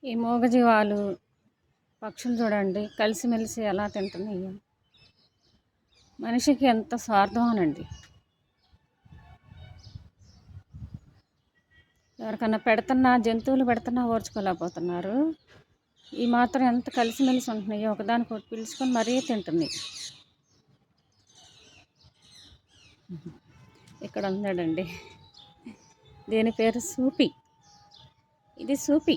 ఈ మూగజీవాలు పక్షులు చూడండి కలిసిమెలిసి ఎలా తింటున్నాయో. మనిషికి ఎంత స్వార్థం అనండి. ఎవరికన్నా పెడుతున్నా, జంతువులు పెడుతున్నా ఓర్చుకోలేకపోతున్నారు. ఈ మాత్రం ఎంత కలిసిమెలిసి ఉంటున్నాయో, ఒకదానికొకటి పిలుచుకొని మరీ తింటున్నాయి. ఇక్కడ ఉన్నాడండి, దీని పేరు సూపి. ఇది సూపి.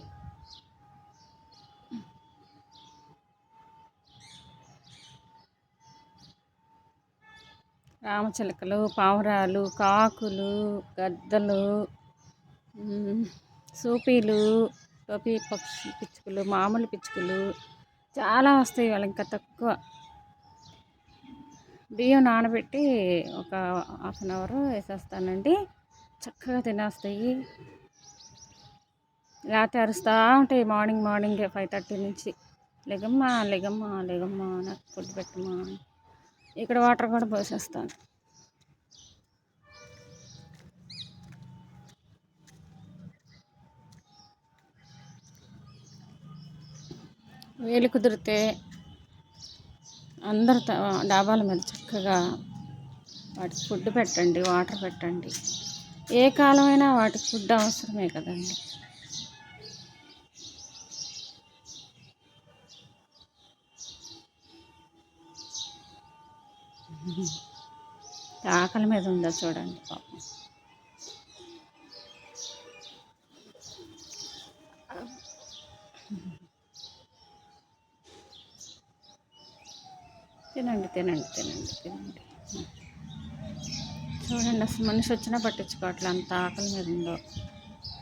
రామచిలకలు, పావురాలు, కాకులు, గద్దలు, సూపీలు, టోపీ పక్షి పిచ్చుకలు, మామూలు పిచ్చుకలు చాలా వస్తాయి. వాళ్ళు ఇంకా తక్కువ. బియ్యం నానబెట్టి ఒక హాఫ్ అన్ అవర్ వేసేస్తానండి, చక్కగా తినేస్తాయి. లేకపోతే అరుస్తూ ఉంటాయి మార్నింగే 5:30 నుంచి. లెగమ్మా లెగమ్మా లెగమ్మా, నాకు ఫుడ్ పెట్టమ్మా. ఇక్కడ వాటర్ కూడా పోసేస్తాను. వేలు కుదిరితే అందరు డాబాల మీద చక్కగా వాటికి ఫుడ్ పెట్టండి, వాటర్ పెట్టండి. ఏ కాలమైనా వాటికి ఫుడ్ అవసరమే కదండి. ఆకలి మీద ఉందో చూడండి పాపం. తినండి తినండి తినండి తినండి. చూడండి, అసలు మనిషి వచ్చినా పట్టించుకోవట్లే, అంత ఆకలి మీద ఉందో.